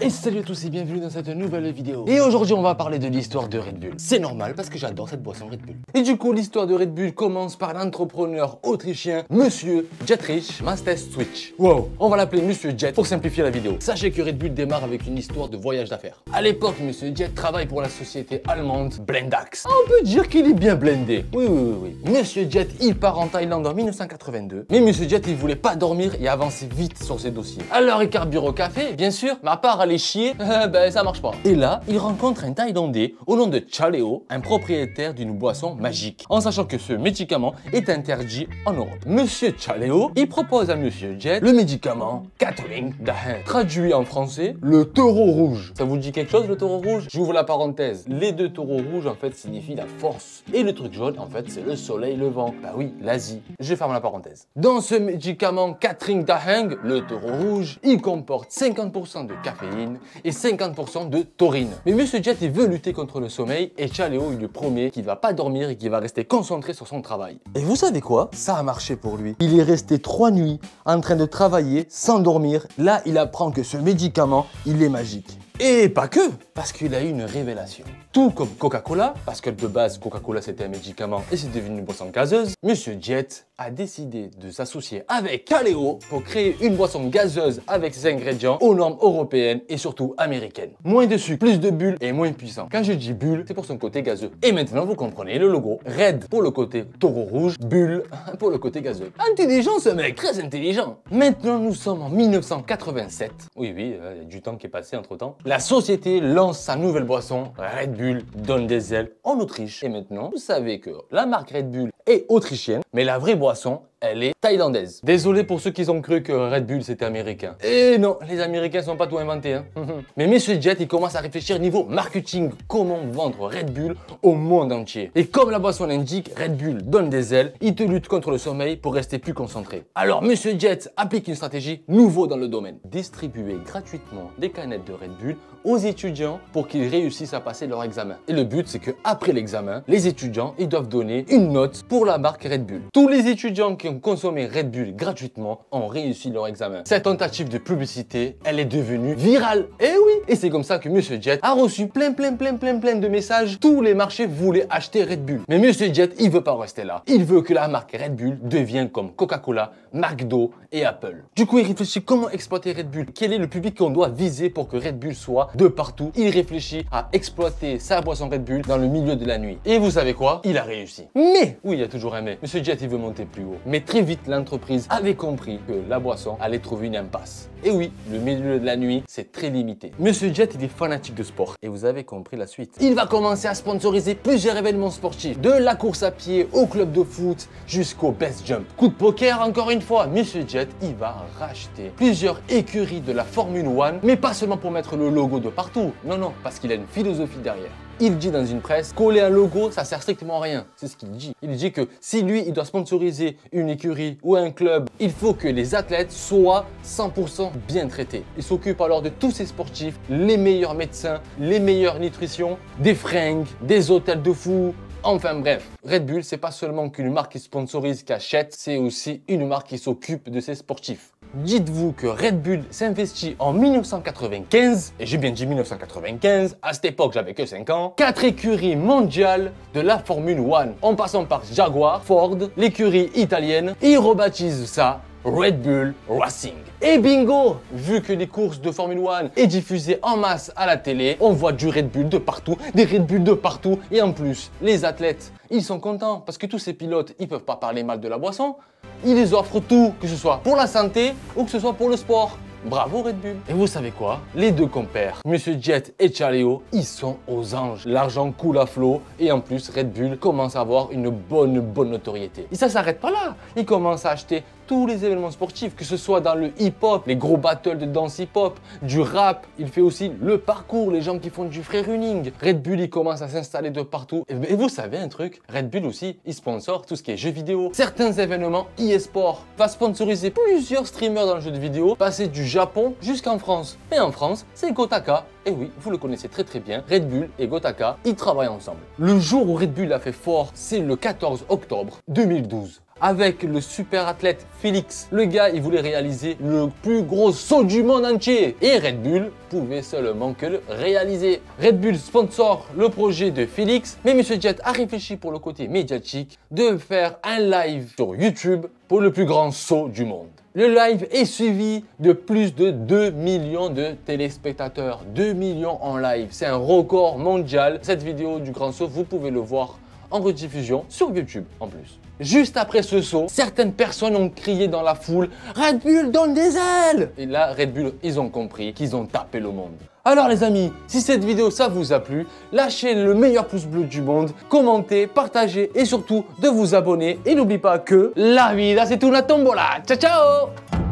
Et salut à tous et bienvenue dans cette nouvelle vidéo. Et aujourd'hui on va parler de l'histoire de Red Bull. C'est normal parce que j'adore cette boisson Red Bull. Et du coup l'histoire de Red Bull commence par l'entrepreneur autrichien Monsieur Dietrich Mateschitz. Wow, on va l'appeler Monsieur Jet pour simplifier la vidéo. Sachez que Red Bull démarre avec une histoire de voyage d'affaires. À l'époque, Monsieur Jet travaille pour la société allemande Blendax. On peut dire qu'il est bien blindé. Oui. Monsieur Jet, il part en Thaïlande en 1982. Mais Monsieur Jet, il voulait pas dormir et avancer vite sur ses dossiers. Alors il carbure au café, bien sûr, mais à part aller chier, ça marche pas. Et là, il rencontre un Thaïlandais au nom de Chaleo, un propriétaire d'une boisson magique, en sachant que ce médicament est interdit en Europe. Monsieur Chaleo, il propose à Monsieur Jet le médicament Catling Dahen. Traduit en français, le taureau rouge. Ça vous dit quelque chose, le taureau rouge? J'ouvre la parenthèse. Les deux taureaux rouges, en fait, signifient la force. Et le truc jaune, en fait, c'est le soleil levant. Bah oui, l'Asie. Je ferme la parenthèse. Dans ce médicament Catling Dahen, le taureau rouge, il comporte 50% de caféine et 50% de taurine. Mais Monsieur Jet, il veut lutter contre le sommeil et Chaleo, il lui promet qu'il va pas dormir et qu'il va rester concentré sur son travail. Et vous savez quoi? Ça a marché pour lui. Il est resté 3 nuits en train de travailler sans dormir. Là, il apprend que ce médicament, il est magique. Et pas que, parce qu'il a eu une révélation. Tout comme Coca-Cola, parce que de base, Coca-Cola c'était un médicament et c'est devenu une boisson gazeuse, Monsieur Jet a décidé de s'associer avec Chaleo pour créer une boisson gazeuse avec ses ingrédients aux normes européennes et surtout américaines. Moins de sucre, plus de bulles et moins puissant. Quand je dis bulle, c'est pour son côté gazeux. Et maintenant vous comprenez le logo. Red pour le côté taureau rouge, bulle pour le côté gazeux. Intelligent ce mec, très intelligent. Maintenant nous sommes en 1987. Oui, il y a du temps qui est passé entre temps. La société lance sa nouvelle boisson, Red Bull donne des ailes en Autriche. Et maintenant, vous savez que la marque Red Bull est autrichienne, mais la vraie boisson, elle est thaïlandaise. Désolé pour ceux qui ont cru que Red Bull c'était américain. Et non, les Américains sont pas tout inventés. Hein. Mais Monsieur Jet, il commence à réfléchir niveau marketing. Comment vendre Red Bull au monde entier? Et comme la boisson l'indique, Red Bull donne des ailes, il te lutte contre le sommeil pour rester plus concentré. Alors Monsieur Jet applique une stratégie nouveau dans le domaine. Distribuer gratuitement des canettes de Red Bull aux étudiants pour qu'ils réussissent à passer leur examen. Et le but, c'est que après l'examen, les étudiants, ils doivent donner une note pour la marque Red Bull. Tous les étudiants qui ont consommé Red Bull gratuitement ont réussi leur examen. Cette tentative de publicité, elle est devenue virale. Et oui, et c'est comme ça que Monsieur Jet a reçu plein de messages. Tous les marchés voulaient acheter Red Bull. Mais Monsieur Jet, il veut pas rester là. Il veut que la marque Red Bull devienne comme Coca-Cola, McDo et Apple. Du coup, il réfléchit comment exploiter Red Bull. Quel est le public qu'on doit viser pour que Red Bull soit de partout? Il réfléchit à exploiter sa boisson Red Bull dans le milieu de la nuit. Et vous savez quoi? Il a réussi. Mais, oui, il y a toujours un mais. Monsieur Jet, il veut monter plus haut. Mais très vite, l'entreprise avait compris que la boisson allait trouver une impasse. Et oui, le milieu de la nuit, c'est très limité. Monsieur Jet, il est fanatique de sport. Et vous avez compris la suite. Il va commencer à sponsoriser plusieurs événements sportifs. De la course à pied au club de foot jusqu'au best jump. Coup de poker, encore une fois. Monsieur Jet, il va racheter plusieurs écuries de la Formule 1. Mais pas seulement pour mettre le logo de partout. Non, parce qu'il a une philosophie derrière. Il dit dans une presse, coller un logo, ça sert strictement à rien. C'est ce qu'il dit. Il dit que si lui, il doit sponsoriser une écurie ou un club, il faut que les athlètes soient 100% bien traités. Il s'occupe alors de tous ces sportifs, les meilleurs médecins, les meilleures nutritions, des fringues, des hôtels de fous. Enfin bref, Red Bull, c'est pas seulement qu'une marque qui sponsorise, qui achète, c'est aussi une marque qui s'occupe de ses sportifs. Dites-vous que Red Bull s'investit en 1995, et j'ai bien dit 1995, à cette époque j'avais que 5 ans, 4 écuries mondiales de la Formule 1, en passant par Jaguar, Ford, l'écurie italienne, et ils rebaptisent ça Red Bull Racing. Et bingo! Vu que les courses de Formule 1 est diffusées en masse à la télé, on voit du Red Bull de partout, des Red Bull de partout, et en plus, les athlètes, ils sont contents parce que tous ces pilotes, ils peuvent pas parler mal de la boisson. Ils les offrent tout, que ce soit pour la santé ou que ce soit pour le sport. Bravo Red Bull. Et vous savez quoi? Les deux compères, Monsieur Jet et Chaleo, ils sont aux anges. L'argent coule à flot et en plus Red Bull commence à avoir une bonne notoriété. Et ça s'arrête pas là. Ils commencent à acheter tous les événements sportifs, que ce soit dans le hip-hop, les gros battles de danse hip-hop, du rap. Il fait aussi le parcours, les gens qui font du free running. Red Bull, il commence à s'installer de partout. Et vous savez un truc? Red Bull aussi, il sponsor tout ce qui est jeux vidéo. Certains événements e-sport va sponsoriser plusieurs streamers dans le jeu de vidéo, passer du Japon jusqu'en France. Et en France, c'est Gotaka. Et oui, vous le connaissez très bien, Red Bull et Gotaka, ils travaillent ensemble. Le jour où Red Bull a fait fort, c'est le 14 octobre 2012. avec le super athlète Félix. Le gars, il voulait réaliser le plus gros saut du monde entier. Et Red Bull pouvait seulement que le réaliser. Red Bull sponsor le projet de Félix, mais Monsieur Jet a réfléchi pour le côté médiatique de faire un live sur YouTube pour le plus grand saut du monde. Le live est suivi de plus de 2 millions de téléspectateurs. 2 millions en live, c'est un record mondial. Cette vidéo du grand saut, vous pouvez le voir en rediffusion sur YouTube en plus. Juste après ce saut, certaines personnes ont crié dans la foule « Red Bull donne des ailes !» Et là, Red Bull, ils ont compris qu'ils ont tapé le monde. Alors les amis, si cette vidéo ça vous a plu, lâchez le meilleur pouce bleu du monde, commentez, partagez et surtout de vous abonner. Et n'oubliez pas que la vida c'est una tombola. Ciao ciao!